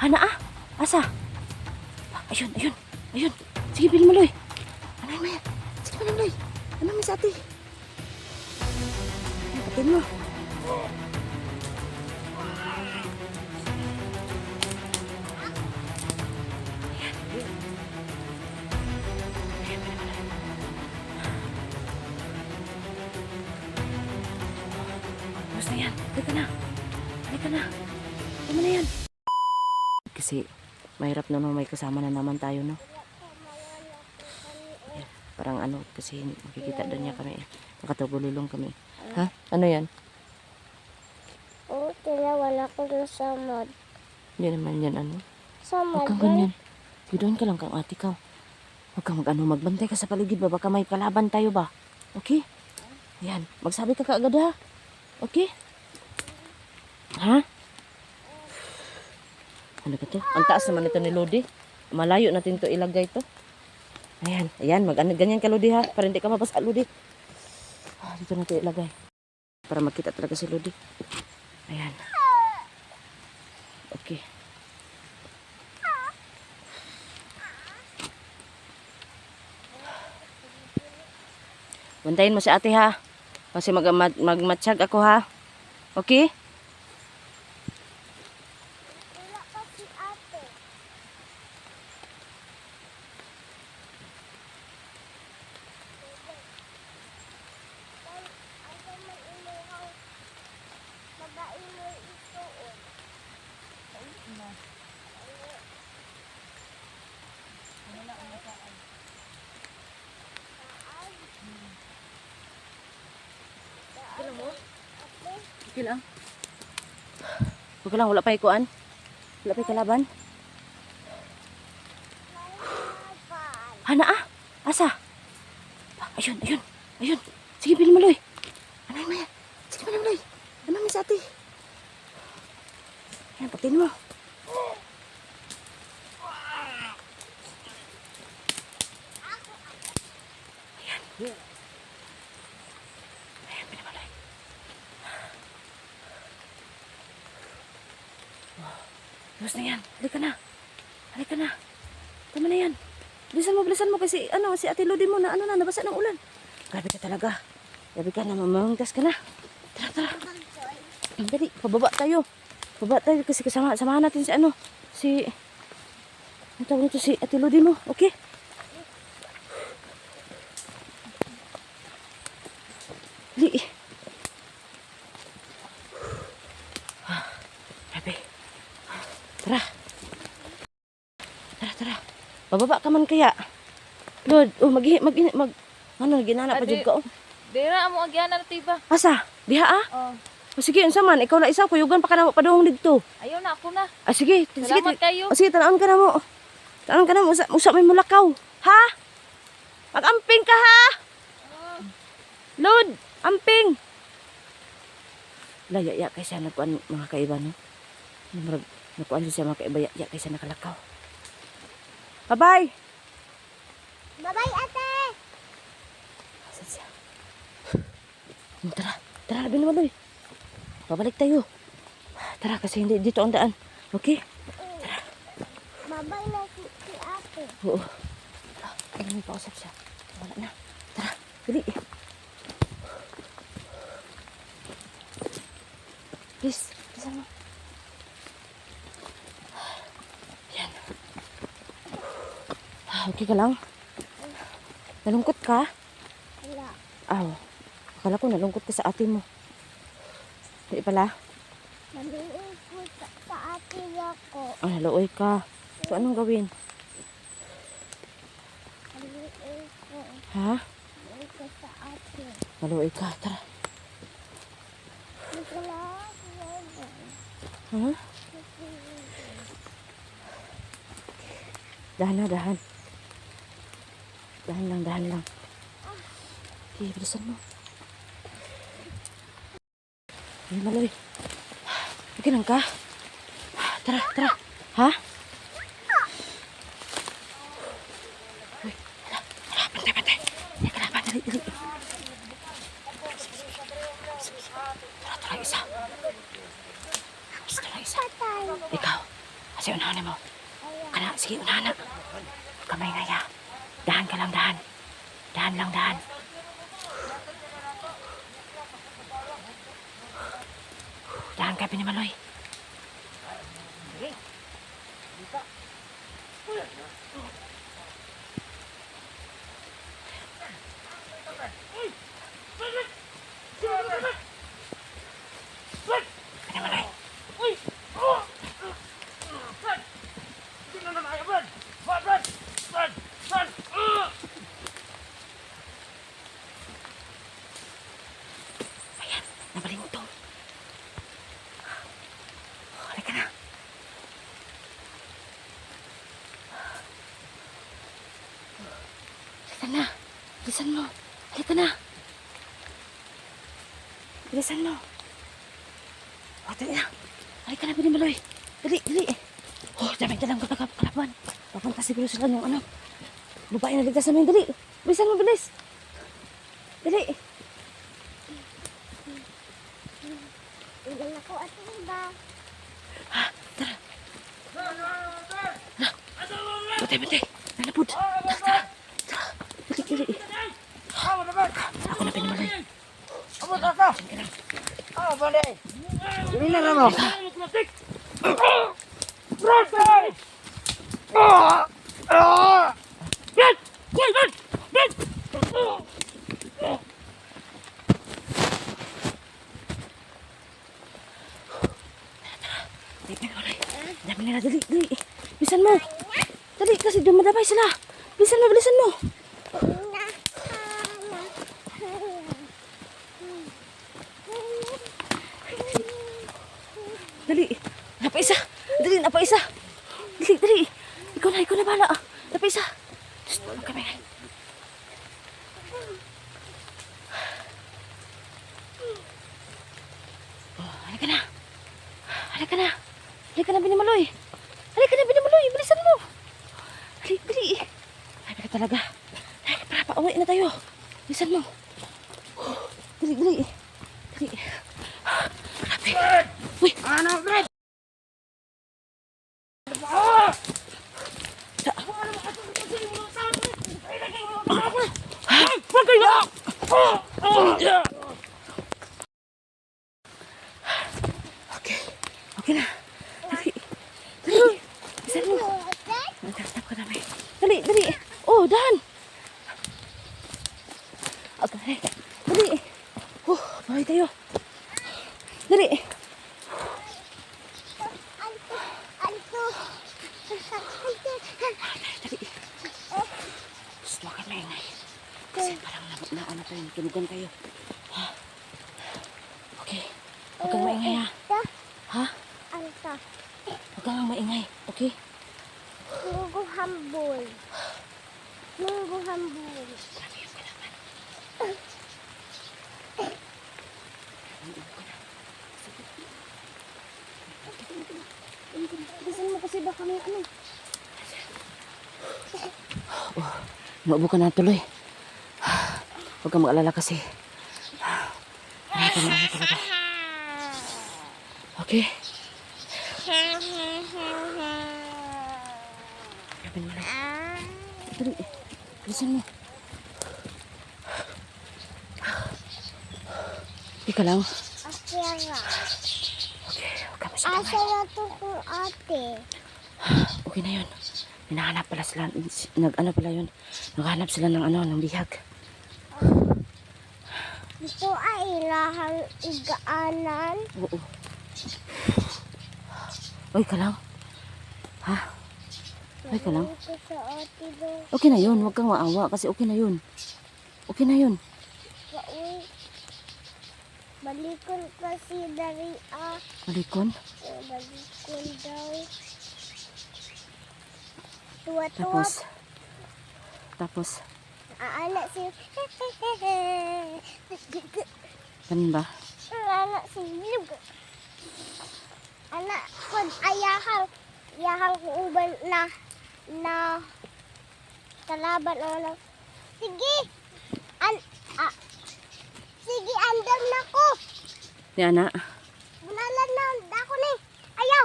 Hana ah? Asa? Ayun, ayun, ayun. Sige, bilhin mo, Loy. Ano mo yan? Sige, bilhin mo, Loy. Ano mo sa ate? Ay, patin mo. Tapos na yan. Halika na. Halika na. Tama na yan. Kasi mahirap naman may kasama na naman tayo, no? Yan. Parang ano, kasi makikita doon niya kami. Nakatagululong kami. Ha? Ano yan? Oo, wala ko na samad. Hindi naman yan ano. Samad Huwag kang ganyan. Doon ka lang kang ate ka. Huwag kang magbantay ka sa paligid ba? Baka may kalaban tayo ba? Okay? Yan. Magsabi ka kaagad ha? Okay? Ha? Ano ka to? Ang taas naman ito ni Lodi. Malayo natin to ilagay to. Ayan. Ayan. Ganyan ka Lodi ha. Para hindi ka mabasa Lodi. Ah, dito natin ilagay. Para makita talaga si Lodi. Ayan. Okay. Bantayin mo si ate ha. Kasi magmatsyag ako ha. Okay? Wala pa si ate. Okay lang. Okay lang, wala pa ikuan. Wala pa kalaban. Hana ah? Asa? Ayun, ayun, ayun. Sige, bilhin mo, Loy. Ano mo yan? Sige, bilhin mo, Loy. Ano mo sa ate? Ayan, patin mo. Ayan. Ayan, bilhin mo, Loy. Tapos na yan. Halika na. Halika na. Tama na yan. Bilisan mo kasi ano, si Ate Lodi mo na ano na, nabasa ng ulan. Grabe ka talaga. Grabe ka na, mamanggas ka na. Tara, tara. Dali, pababa tayo. Pababa tayo kasi samahan natin si ano, si, ang tawag nito si Ate Lodi mo, okay? Dali. Grabe. Tara. Tara, tara. Pababa ka man kaya. Lord, oh, ano, ginana pa jud ka, oh. Dira mo agyan na tiba. Asa? Diha, ah? Oh. O sige, unsa man, ikaw na isa, kuyugan pa ka na padung dito. Ayaw na ako na. Ah, sige, Salamat kayo. O sige, tanawon ka na mo. Tanawon ka na mo, usa may mulakaw. Ha? Mag-amping ka, ha? Lord, amping. Laya, kay siya nagkuan mga kaiba, no? Nagkuan siya mga kaiba, ya kay siya nakalakaw. Bye-bye. Bye-bye, ate! Asan siya? Tara, tara, labin naman, Loy. Babalik tayo. Tara, kasi hindi dito ang daan. Okay? Bye-bye na si ate. Oo. Ay, may pausap siya. Wala na. Tara, dali. Please, bilisan mo. Yan. Okay ka lang? Nalungkot ka? Wala. Aw. Akala ko nalungkot ka sa ate mo. Hindi pala. Naluoy ko sa ate ako. Ah, naluoy ka. So, anong gawin? Naluoy ko. Ha? Naluoy ko sa ate. Naluoy ka. Tara. Hindi ko na Ha? Dahan na, dahan. Dahan lang. Okay, bilisan mo. Ay, Maloy. Okay lang ka? Tara, tara. Ha? Uy, hala, bantay. Tara, dali. Tara, isa. Tara, isa. Ikaw. Kasi unahan mo. Ayaw. Kana, sige, unahan na. Huwag ka maingay ha. Dahan ka lang, dahan. Dahan lang, dahan. Dahan ka, Pinimaloy. Pinimaloy. Ayan, nabalingtong. Halika na. Halika na. Bilisan mo. Halika na. Bilisan mo. O, dali na. Halika na, Pinimaloy. Dali, dali. Oh, dami dalang kalaban. Papunta siguro sila ng ano. Babae na ligtas namin. Dali. Bilisan mo, bilis. Dali. Ilan ako at iba. Tara. Butay, butay. Nalapod. Tara, tara. Tara. Dali, dali. Ako na, Pinimaloy. Diyan ka lang. Ini na lang ako. Dali, Pinimaloy. Dami nila. Dali, dali. Bilisan mo. Dali, kasi dumadabay sila. Bilisan mo, bilisan mo. Dali. Napaisa. Dali, napaisa. Dali, dali. Ikaw na bahala. Napaisa. Shh, huwag kami. Oh, halika na. Halika na. Halika na, Pinimaloy. Halika na, Pinimaloy. Bilisan mo. Dali, dali. Ay, baka talaga. Ay, para pauwi na tayo. Bilisan mo. Dali, dali. Dali. Grabe. Uy. Ano, Brad? Huwag kayo na! Okay. Okay na. Dali. Dali. Bilisan mo. Nagtastap ka namin. Dali, dali. Oh, dahan. Okay. Dali. Oh, bahay tayo. Dali. Dali. Shh, huwag kang maingay. Kasi parang ano tayo, tunugan tayo. Ha? Okay. Huwag kang maingay ha. Ha? Anta. Huwag kang maingay. Okay? Munggo hambol. Munggo hambol. Grabe yung kalaban. Bilisan mo kasi baka may ano. Naubo ka na tuloy. Huwag kang mag-alala kasi. Marami na ako talaga. Okay? Grabe mo lang. Dali. Bilisan mo. Ika lang. Asira. Okay, huwag ka masyadong. Asira to kung ate. Okay na yun. Hinahanap pala sila. Nag-ano pala yun. Naghanap sila ng ano, ng bihag. Ito ay ilahang igaanan. Oo. Uy, ka lang. Ha? Uy, ka lang. Ito sa ate do. Okay na yun. Huwag kang maawa kasi okay na yun. Okay na yun. Pauwi. Balikon kasi dari Malikon. balikon daw. Tuwa-tuwa. Tapos, Anak si ganun ba? anak si anak kon ayahang uban na kalaban ano. Sige. Sige andam na ko. Yana. Bunalan na ako ni. Ayaw.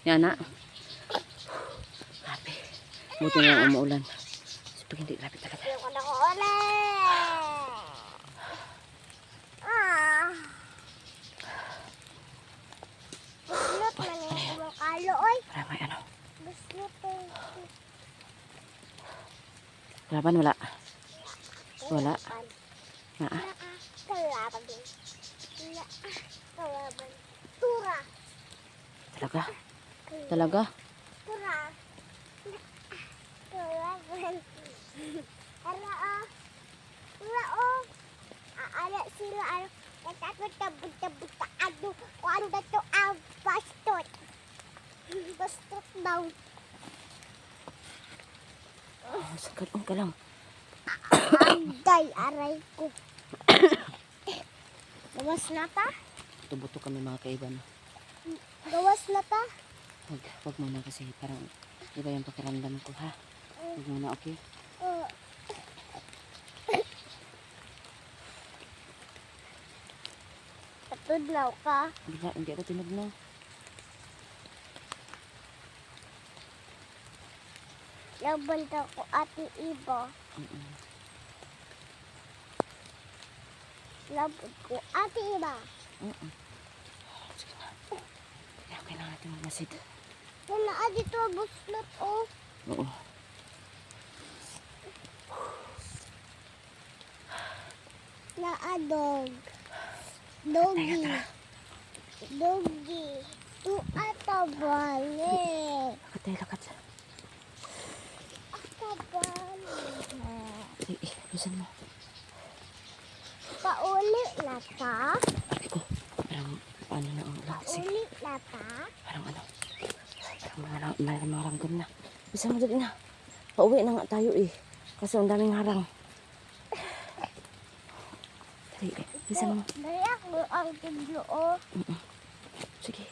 Yana. Buti nga umuulan. Kasi pag hindi, grabe talaga. Ayoko na ko ulit. Ah. Buslot man yung kumakalo, oy. Para may ano. Buslot eh. Laban, wala. Wala. Kalaban. Naa. Kalaban din. Kalaban. Tura. Talaga. Talaga. Tura. Kalaban. Ara oh. Tura oh. Aala sila ano. Nagtatabot-tabot ano. O ano na to ang bastot. Bastot daw. Sagad ka lang. Anday, aray ko. Gawas na ta? Tubuto kami mga kaiban. Gawas na ta? Wag muna kasi parang iba yung pakiramdam ko ha. Wag muna, okay? Uh, Patudlaw ka? Hindi ako tinugnaw. Laban daw ko ate iba. Laban ko ate iba. Sige na. Kaya kailangan natin magmasid. Yan na dito buslot oh. Oo. Naadog. Doggy. Doggy. Tu atabale. Lakad tayo, lakad. Atabale. Sige, bisan mo. Pauli na ta? Sabi ko, parang ano na ang ulan. Sige, Pauli na ta? parang ano. Parang maranggam na. Bisan mo dali na. Pauwi na nga tayo eh. Kasi ang daming harang. Dali, bisan mo. Dali ako ang tiblo oh. Sige.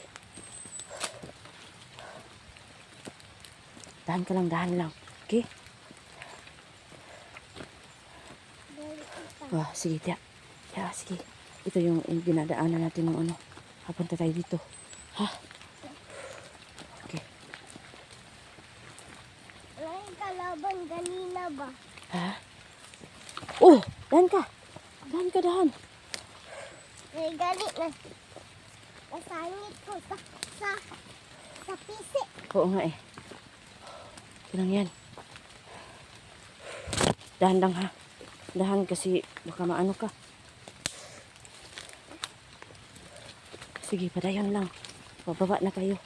Dahan ka lang, dahan lang. Okay? Dali kita. Wah, sige, tiya. Tiya, sige. Ito yung dinadaanan natin ng ano. Hapunta tayo dito. Ha? Okay. Wala yung kalaban ganina ba? Ha? Oh! Dahan ka! Dahan ka, dahan. May gali na. Nasangit ko sa pisi. Oo nga eh. Ito lang yan. Dahan lang ha. Dahan kasi baka maano ka. Sige, padayon lang. Pababa na kayo.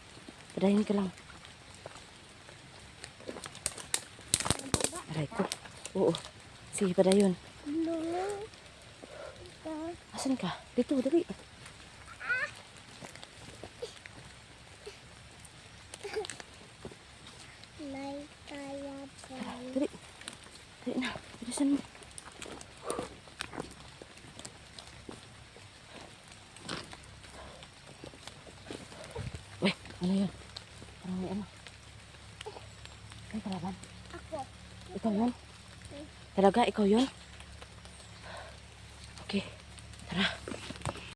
Padayon ka lang. Aray ko. Oo. Sige, padayon. Lulong. Asan ka? Dito, dali. May kaya pa. Dali. Dali na. Bilisan mo. Weh, ano yun? Parang may ano. Ay, kalaban. Ako. Ikaw yun? Talaga, ikaw yun?